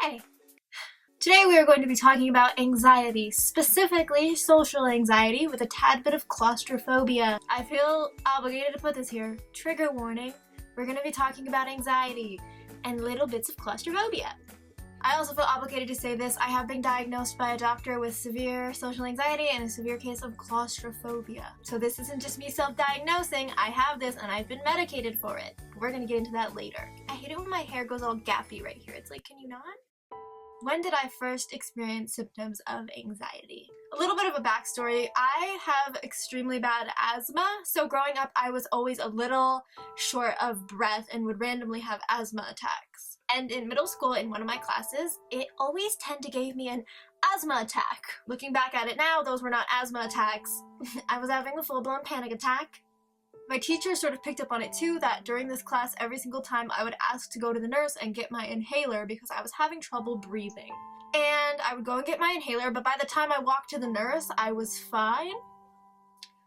Hi! Today we are going to be talking about anxiety, specifically social anxiety with a tad bit of claustrophobia. I feel obligated to put this here. Trigger warning, we're going to be talking about anxiety and little bits of claustrophobia. I also feel obligated to say this. I have been diagnosed by a doctor with severe social anxiety and a severe case of claustrophobia. So this isn't just me self-diagnosing. I have this and I've been medicated for it. We're gonna get into that later. I hate it when my hair goes all gappy right here. It's like, can you not? When did I first experience symptoms of anxiety? A little bit of a backstory. I have extremely bad asthma, so growing up I was always a little short of breath and would randomly have asthma attacks. And in middle school, in one of my classes, it always tend to give me an asthma attack. Looking back at it now, those were not asthma attacks. I was having a full-blown panic attack. My teacher sort of picked up on it too, that during this class, every single time I would ask to go to the nurse and get my inhaler because I was having trouble breathing. And I would go and get my inhaler, but by the time I walked to the nurse, I was fine.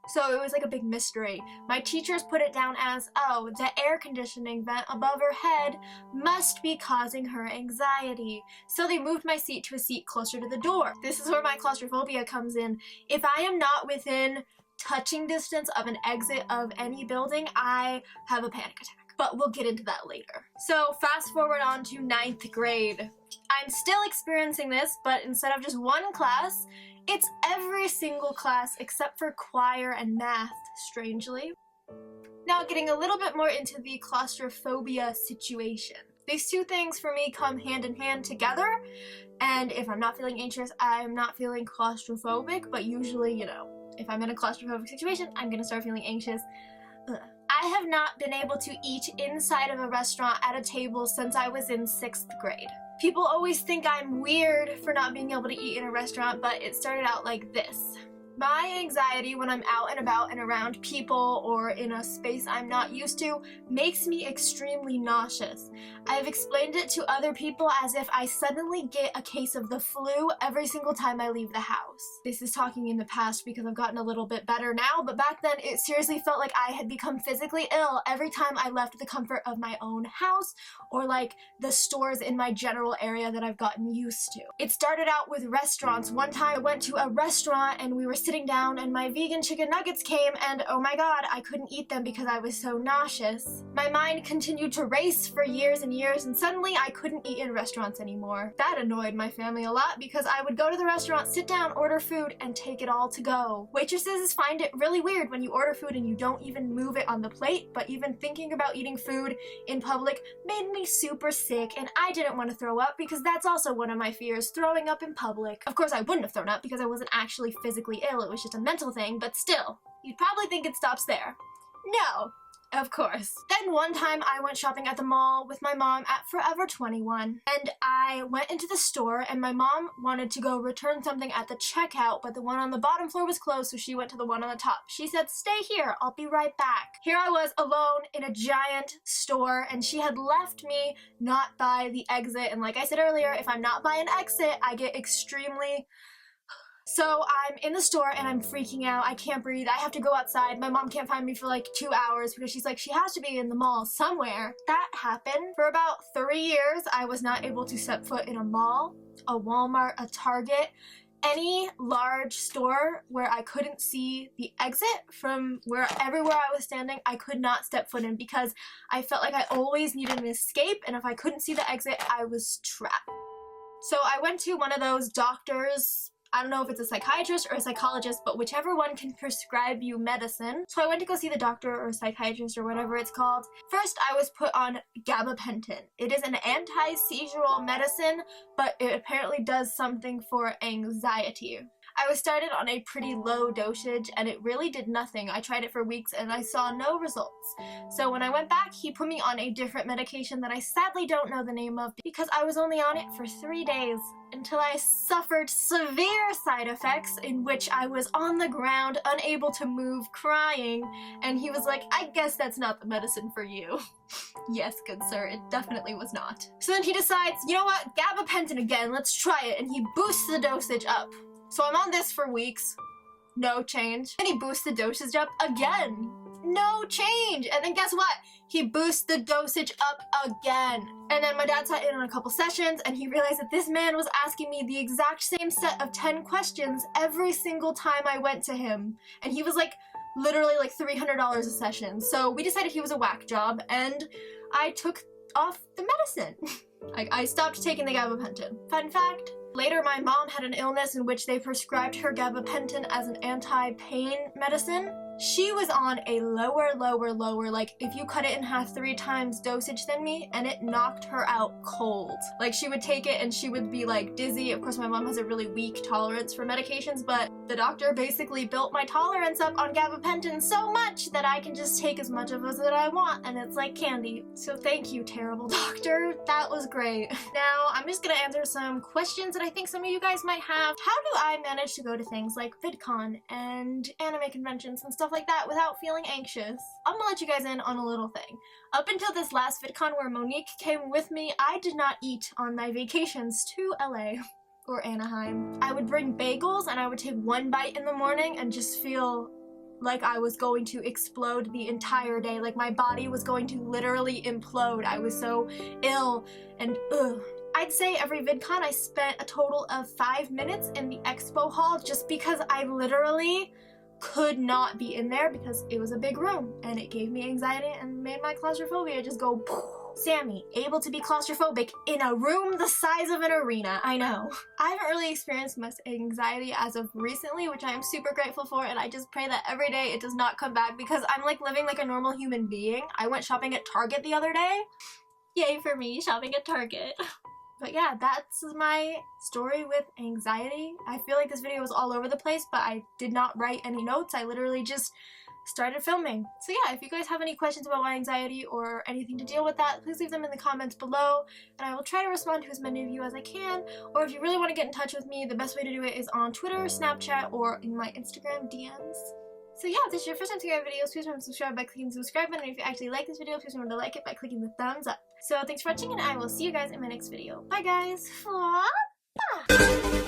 So it was like a big mystery. My teachers put it down as, oh, the air conditioning vent above her head must be causing her anxiety. So they moved my seat to a seat closer to the door. This is where my claustrophobia comes in. If I am not within touching distance of an exit of any building, I have a panic attack. But we'll get into that later. So fast forward on to 9th grade. I'm still experiencing this, but instead of just one class, it's every single class except for choir and math, strangely. Now getting a little bit more into the claustrophobia situation. These two things for me come hand in hand together, and if I'm not feeling anxious, I'm not feeling claustrophobic, but usually, you know, if I'm in a claustrophobic situation, I'm gonna start feeling anxious. I have not been able to eat inside of a restaurant at a table since I was in 6th grade. People always think I'm weird for not being able to eat in a restaurant, but it started out like this. My anxiety when I'm out and about and around people or in a space I'm not used to makes me extremely nauseous. I have explained it to other people as if I suddenly get a case of the flu every single time I leave the house. This is talking in the past because I've gotten a little bit better now, but back then it seriously felt like I had become physically ill every time I left the comfort of my own house or like the stores in my general area that I've gotten used to. It started out with restaurants. One time I went to a restaurant and we were sitting down and my vegan chicken nuggets came and oh my god, I couldn't eat them because I was so nauseous. My mind continued to race for years and years and suddenly I couldn't eat in restaurants anymore. That annoyed my family a lot because I would go to the restaurant, sit down, order food, and take it all to go. Waitresses find it really weird when you order food and you don't even move it on the plate, but even thinking about eating food in public made me super sick and I didn't want to throw up because that's also one of my fears, throwing up in public. Of course I wouldn't have thrown up because I wasn't actually physically ill, it was just a mental thing, but still, you'd probably think it stops there. No, of course. Then one time I went shopping at the mall with my mom at Forever 21, and I went into the store and my mom wanted to go return something at the checkout, but the one on the bottom floor was closed, so she went to the one on the top. She said, "Stay here, I'll be right back." Here I was alone in a giant store, and she had left me not by the exit, and like I said earlier, if I'm not by an exit, I get extremely... So I'm in the store and I'm freaking out. I can't breathe. I have to go outside. My mom can't find me for like 2 hours because she's like, she has to be in the mall somewhere. That happened. For about 3 years, I was not able to set foot in a mall, a Walmart, a Target, any large store where I couldn't see the exit from everywhere I was standing. I could not step foot in because I felt like I always needed an escape, and if I couldn't see the exit, I was trapped. So I went to one of those doctors, I don't know if it's a psychiatrist or a psychologist, but whichever one can prescribe you medicine. So I went to go see the doctor or psychiatrist or whatever it's called. First, I was put on gabapentin. It is an anti-seizural medicine, but it apparently does something for anxiety. I was started on a pretty low dosage and it really did nothing. I tried it for weeks and I saw no results. So when I went back, he put me on a different medication that I sadly don't know the name of because I was only on it for 3 days until I suffered severe side effects in which I was on the ground, unable to move, crying, and he was like, "I guess that's not the medicine for you." Yes, good sir, it definitely was not. So then he decides, you know what, gabapentin again, let's try it, and he boosts the dosage up. So I'm on this for weeks, no change. And he boosts the dosage up again. no change. And then guess what? He boosts the dosage up again. And then my dad sat in on a couple sessions and he realized that this man was asking me the exact same set of 10 questions every single time I went to him. And he was like, literally like $300 a session. So we decided he was a whack job and I took off the medicine. I stopped taking the gabapentin. Fun fact, later my mom had an illness in which they prescribed her gabapentin as an anti-pain medicine. She was on a lower, like if you cut it in half 3 times dosage than me, and it knocked her out cold. Like she would take it and she would be like dizzy. Of course my mom has a really weak tolerance for medications, but the doctor basically built my tolerance up on gabapentin so much that I can just take as much of it as I want and it's like candy. So thank you, terrible doctor. That was great. Now I'm just gonna answer some questions that I think some of you guys might have. How do I manage to go to things like VidCon and anime conventions and stuff like that without feeling anxious? I'm gonna let you guys in on a little thing. Up until this last VidCon where Monique came with me, I did not eat on my vacations to LA or Anaheim. I would bring bagels and I would take 1 bite in the morning and just feel like I was going to explode the entire day. Like my body was going to literally implode. I was so ill and ugh. I'd say every VidCon I spent a total of 5 minutes in the expo hall just because I literally could not be in there because it was a big room and it gave me anxiety and made my claustrophobia just go poof. Sammy, able to be claustrophobic in a room the size of an arena. I know. I haven't really experienced much anxiety as of recently, which I am super grateful for, and I just pray that every day it does not come back because I'm like living like a normal human being. I went shopping at Target the other day. Yay for me, shopping at Target. But yeah, that's my story with anxiety. I feel like this video was all over the place, but I did not write any notes. I literally just started filming. So yeah, if you guys have any questions about my anxiety or anything to deal with that, please leave them in the comments below, and I will try to respond to as many of you as I can. Or if you really want to get in touch with me, the best way to do it is on Twitter, Snapchat, or in my Instagram DMs. So yeah, if this is your first time seeing my videos, please remember to subscribe by clicking the subscribe button, and if you actually like this video, please remember to like it by clicking the thumbs up. So thanks for watching, and I will see you guys in my next video. Bye guys! Mwah!